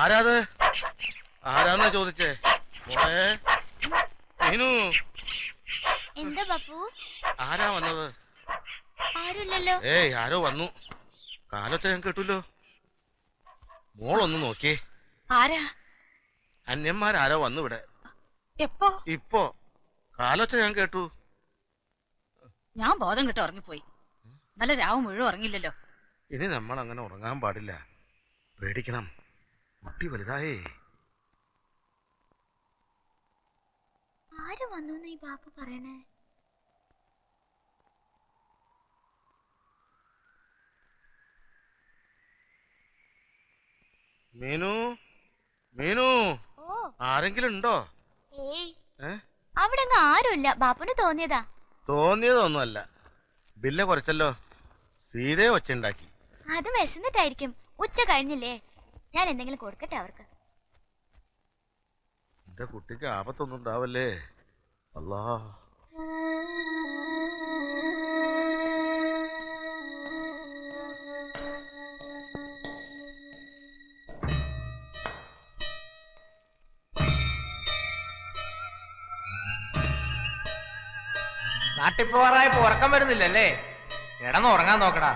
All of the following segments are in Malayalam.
ആരാത്? ആരാന്നാ ചോദിച്ചേ? മോളെ മീനു. എന്താ ബാപ്പു? ആരാ വന്നത്? ആരുമില്ലല്ലോ. ഏയ് ആരോ വന്നു. കാലൊച്ച ഞാൻ കേട്ടല്ലോ. മോളൊന്ന് നോക്കിയേ. ആരാ? അന്യന്മാരാരോ വന്നു ഇവിടെ. എപ്പോ? ഇപ്പോ കാലൊച്ച ഞാൻ കേട്ടു. ഞാൻ ബോധം കിട്ട ഉറങ്ങിപ്പോയി. നല്ല രാവ് മുഴുവൻ ഉറങ്ങില്ലല്ലോ. ഇനി നമ്മൾ അങ്ങനെ ഉറങ്ങാൻ പാടില്ല. പേടിക്കണം. കുട്ടി വലുതായേ. ആര് വന്നു ഈ ബാപ്പു പറയണേ? മീനു, മീനു, ആരെങ്കിലും ഉണ്ടോ? അവിടെ ആരുമില്ല. ബാപ്പുന് തോന്നിയതാ. തോന്നിയതൊന്നുമല്ല. ബില്ല് കുറച്ചല്ലോ. സീതയെ ഒച്ചുണ്ടാക്കി. അത് വിശന്നിട്ടായിരിക്കും. ഉച്ച കഴിഞ്ഞില്ലേ? ഞാൻ എന്തെങ്കിലും കൊടുക്കട്ടെ അവർക്ക്. എന്റെ കുട്ടിക്ക് ആപത്തൊന്നും ഉണ്ടാവല്ലേ. അല്ലാ. നാട്ടിൽ പോവാറായപ്പോ ഉറക്കം വരുന്നില്ലല്ലേ? കിടന്ന് ഉറങ്ങാൻ നോക്കടാ.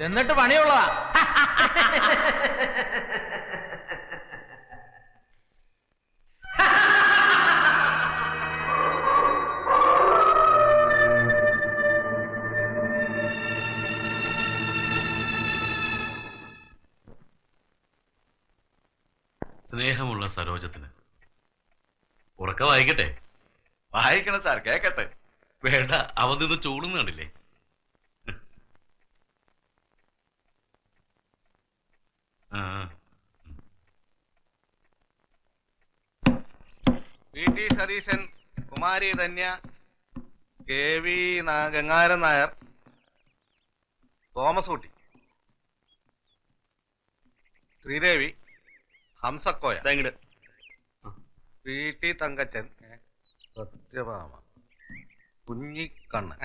എന്നിട്ട് പണിയുള്ളതാ. സ്നേഹമുള്ള സരോജത്തിന് ഉറക്കം വായിക്കട്ടെ? വായിക്കണം സാർ, കേക്കട്ടെ. വേണ്ട, അവൻ നിന്ന് ചൂടുന്ന കണ്ടില്ലേ? പി ടി സതീശൻ, കുമാരി ധന്യ, കെ വി ഗംഗാരൻ നായർ, തോമസ് കുട്ടി, ശ്രീദേവി, ഹംസക്കോയ, പി ടി തങ്കച്ചൻ, സത്യഭാമ, കുഞ്ഞിക്കണ്ണൻ,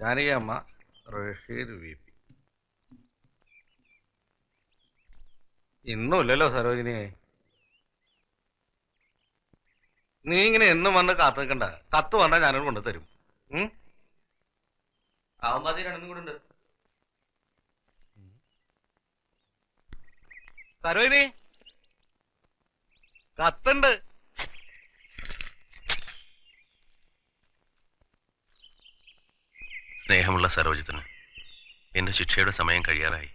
ജാനകിയമ്മ, റഷീദ് വി പി. ഇന്നുമില്ലല്ലോ സരോജിനി. നീ ഇങ്ങനെ എന്നും വന്ന് കാത്തു നിൽക്കണ്ട. കത്ത് വന്നാ ഞാനോട് കൊണ്ടു തരും. രണ്ടും കൂടെ ഉണ്ട്. സരോജിനി, കത്തുണ്ട്. സ്നേഹമുള്ള സരോജത്തിന് എന്റെ ശിക്ഷയുടെ സമയം കഴിയാറായി.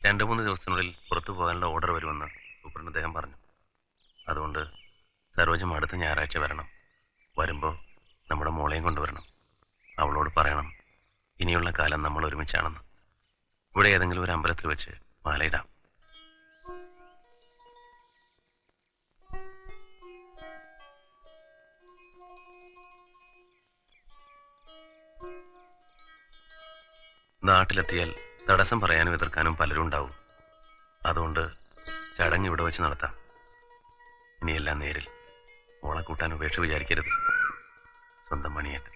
2-3 ദിവസത്തിനുള്ളിൽ പുറത്തു പോകാനുള്ള ഓർഡർ വരുമെന്ന് സൂപ്രണ്ട് അദ്ദേഹം പറഞ്ഞു. അതുകൊണ്ട് സരോജം അടുത്ത ഞായറാഴ്ച വരണം. വരുമ്പോൾ നമ്മുടെ മോളെയും കൊണ്ടുവരണം. അവളോട് പറയണം ഇനിയുള്ള കാലം നമ്മൾ ഒരുമിച്ചാണെന്ന്. ഇവിടെ ഏതെങ്കിലും ഒരു അമ്പലത്തിൽ വെച്ച് മാലയിടാം. നാട്ടിലെത്തിയാൽ തടസ്സം പറയാനും എതിർക്കാനും പലരും ഉണ്ടാവും. അതുകൊണ്ട് ചടങ്ങ് ഇവിടെ വെച്ച് നടത്താം. ഇനിയെല്ലാം നേരിൽ. മോളെ കൂട്ടാൻ ഉപേക്ഷ വിചാരിക്കരുത്. സ്വന്തം മണിയേറ്റ്.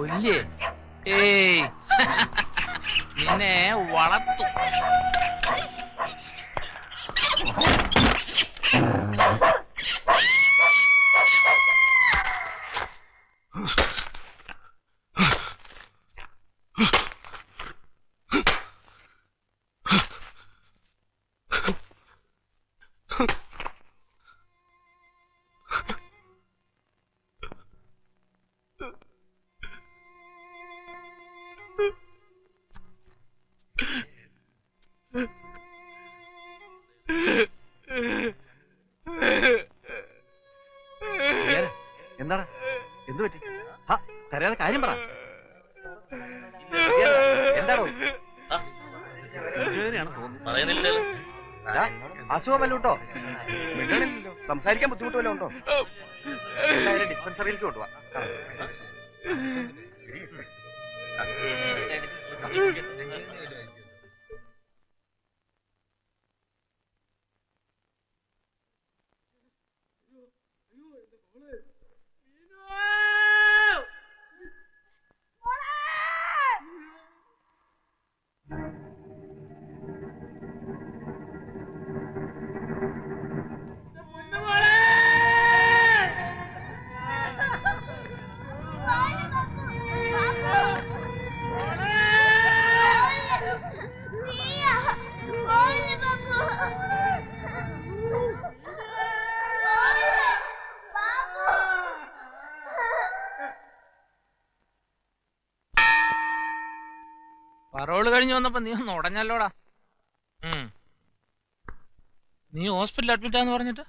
കൊല്ലേ ഏയ് നിന്നെ വളർത്തു. എന്താണ്? എന്തു പറ്റി? കരയാതെ കാര്യം പറ. എന്താണോ? അസുഖം വല്ലതും ഉണ്ടോ? മിണ്ടണില്ലല്ലോ. സംസാരിക്കാൻ ബുദ്ധിമുട്ട് വല്ലതും ഉണ്ടോ? ഡിസ്പെൻസറിയിലേക്ക് കൊണ്ടുപോവാ. പറോള് കഴിഞ്ഞ് വന്നപ്പോ നീ ഒന്ന് ഉടഞ്ഞല്ലോടാ. നീ ഹോസ്പിറ്റലിൽ അഡ്മിറ്റ് ആന്ന് പറഞ്ഞിട്ട്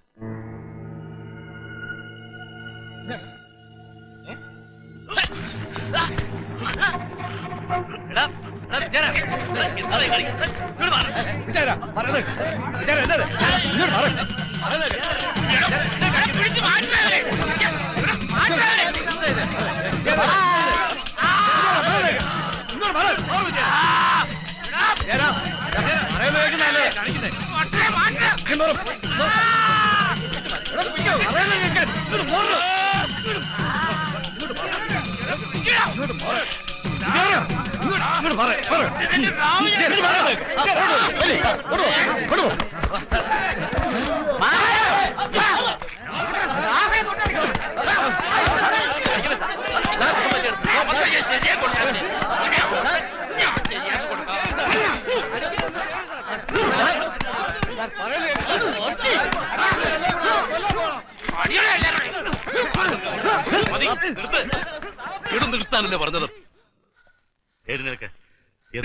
നിർത്താനല്ലേ പറഞ്ഞത്?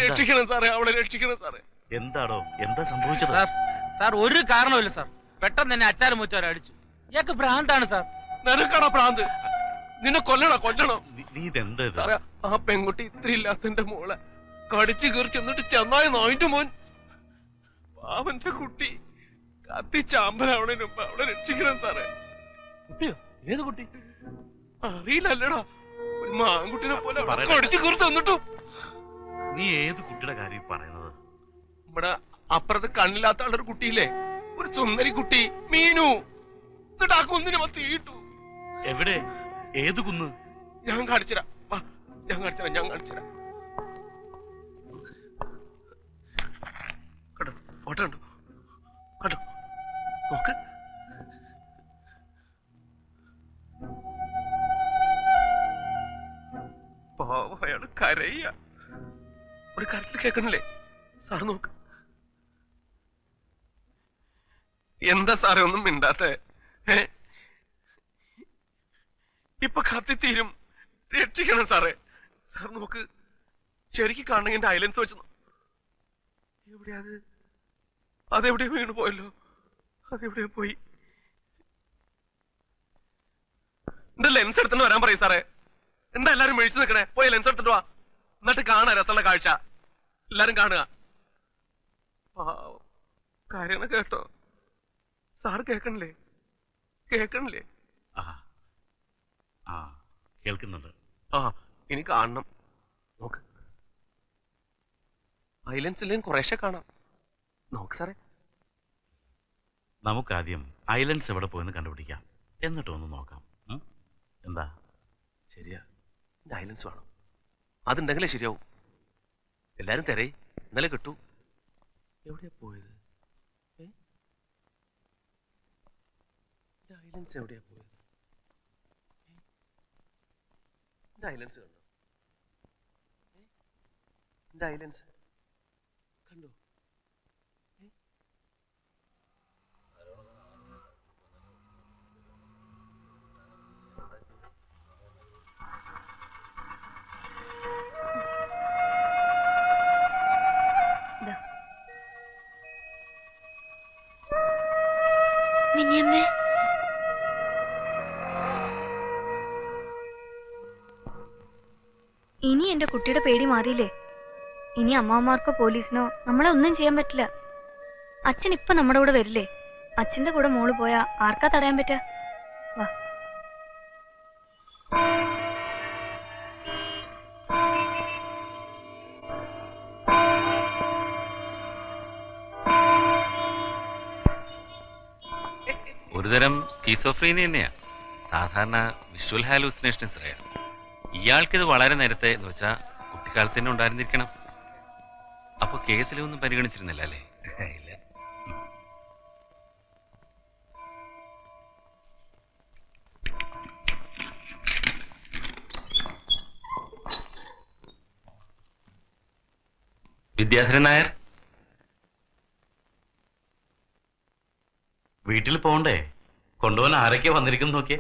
രക്ഷിക്കണം സാറേ, അവളെ രക്ഷിക്കണം സാറേ. എന്താടോ, എന്താ സംഭവിച്ചത്? സാർ ഒരു കാരണമില്ല സാർ. പെട്ടെന്ന് തന്നെ അച്ചാരം മുച്ചാരം അടിച്ചു. ഇയാൾക്ക് ഭ്രാന്താണ് സാർ. നിനക്കാണോ ഭ്രാന്ത്? നിന്നെ കൊല്ലണം. നീ ഇതെന്താ സാറേ, ആ പെൺകുട്ടി ഇത്ര ഇല്ലാത്തന്റെ മോളെ കടിച്ചു കീറി ചെന്നിട്ട് ചെന്നായ നായിന്റെ മോൻ പാവന്റെ കുട്ടി കത്തിച്ചാമ്പലാവണതിന് മുമ്പ് അവളെ രക്ഷിക്കണം സാറേ. കുട്ടിയോ? ഏത് കുട്ടി? അറിയില്ലല്ലടാ, ഒരു മാൻകുട്ടിനെ പോലെ കടിച്ചു കീറി തന്നിട്ടും. നീ ഏത് കുട്ടിയുടെ കാര്യം പറയുന്നത്? നമ്മുടെ അപ്പുറത്ത് കണ്ണില്ലാത്ത ആളൊരു കുട്ടിയില്ലേ, ഒരു സുന്ദരി കുട്ടി, മീനു. എന്നിട്ട് ആ കുന്നിനെ തീയിട്ടു. എവിടെ? ഏത് കുന്ന്? ഞാൻ കാണിച്ചുതരാം. ഞാൻ കാണിച്ചുതരാം. കേട്ടോ, ഫോട്ടോ ഉണ്ടോ? കേട്ടോ, നോക്ക്. പാവം, അയാള് കരയ. ഒരു കരച്ചിൽ കേൾക്കണില്ലേ സാറ്? നോക്ക്. എന്താ സാറേ ഒന്നും മിണ്ടാത്തെ? ഇപ്പൊ കത്തിത്തീരും, രക്ഷിക്കണം സാറേ. സാർ നോക്ക്, ശരിക്കും കാണണമെങ്കിൽ എന്റെ ഐലൻസ് വെച്ചു. എവിടെയാ അത്? അതെവിടെയോ വീണ് പോയല്ലോ. അതെവിടെയോ പോയി. എന്റെ ലെൻസ് എടുത്തിട്ട് വരാൻ പറയും സാറേ. എന്താ എല്ലാരും മേടിച്ചു നിൽക്കണേ? പോയി ലെൻസ് എടുത്തിട്ട് വാ, എന്നിട്ട് കാണാ രസമുള്ള കാഴ്ച. എല്ലാരും കാണുക. കാര്യങ്ങൾ കേട്ടോ സാറ്? കേൾക്കണില്ലേ? കേൾക്കുന്നുണ്ട്. ഇനി കാണണം. നോക്ക്, ഐലൻഡ്സിലേയും കുറേശ്ശെ കാണാം. നോക്ക് സാറേ. നമുക്കാദ്യം ഐലൻഡ്സ് എവിടെ പോയെന്ന് കണ്ടുപിടിക്കാം, എന്നിട്ട് ഒന്ന് നോക്കാം. എന്താ? ശരിയാ, ഐലൻഡ്സ് വേണം. അതുണ്ടെങ്കിലേ ശരിയാവും. എല്ലാരും തരേ, ഇന്നലെ കിട്ടൂ. എവിടെയാ പോയത്? ഐലൻഡ്സ് എവിടെയാ പോയത്? ഐലൻഡ്സ് കണ്ടോ? ഐലൻഡ്സ് കണ്ടോ? മിനിയമ്മേ, ഇനി എന്റെ കുട്ടിയുടെ പേടി മാറിയില്ലേ? ഇനി അമ്മാമാർക്കോ പോലീസിനോ നമ്മളെ ഒന്നും ചെയ്യാൻ പറ്റില്ല. അച്ഛൻ ഇപ്പൊ നമ്മുടെ കൂടെ വരില്ലേ? അച്ഛന്റെ കൂടെ മോള് പോയാ ആർക്കാ തടയാൻ പറ്റാ? വാ. ഒരുതരം സ്കീസോഫ്രീനിയ തന്നെയാ. സാധാരണ വിഷ്വൽ ഹാലൂസിനേഷൻസ് പറയാം. ഇയാൾക്കിത് വളരെ നേരത്തെ എന്ന് വെച്ചാൽ കുട്ടിക്കാലത്ത് തന്നെ ഉണ്ടായിരുന്നിരിക്കണം. അപ്പൊ കേസിലൊന്നും പരിഗണിച്ചിരുന്നില്ല അല്ലേ? ഇല്ല. വിദ്യാധരൻ നായർ, വീട്ടിൽ പോണ്ടേ? കൊണ്ടുപോകാൻ ആരൊക്കെ വന്നിരിക്കുന്നു നോക്കിയേ.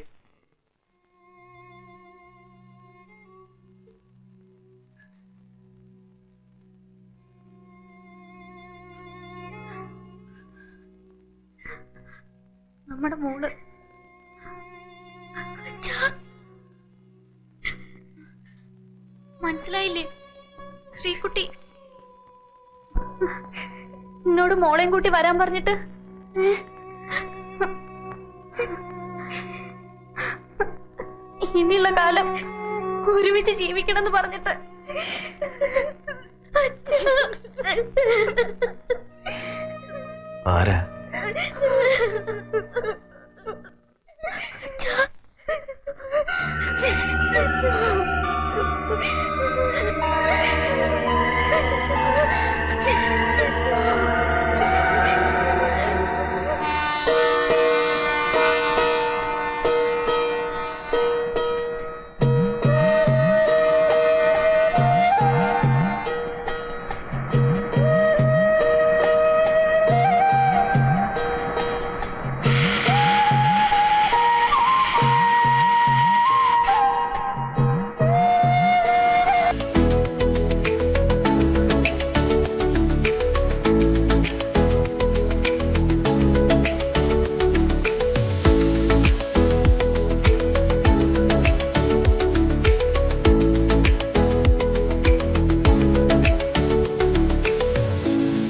നമ്മുടെ മോള് മനസ്സിലായില്ലേ? ശ്രീകുട്ടി എന്നോട് മോളെയും കൂട്ടി വരാൻ പറഞ്ഞിട്ട് ഇനിയുള്ള കാലം ഒരുമിച്ച് ജീവിക്കണം എന്ന് പറഞ്ഞിട്ട് ആരാ? അച്ഛാ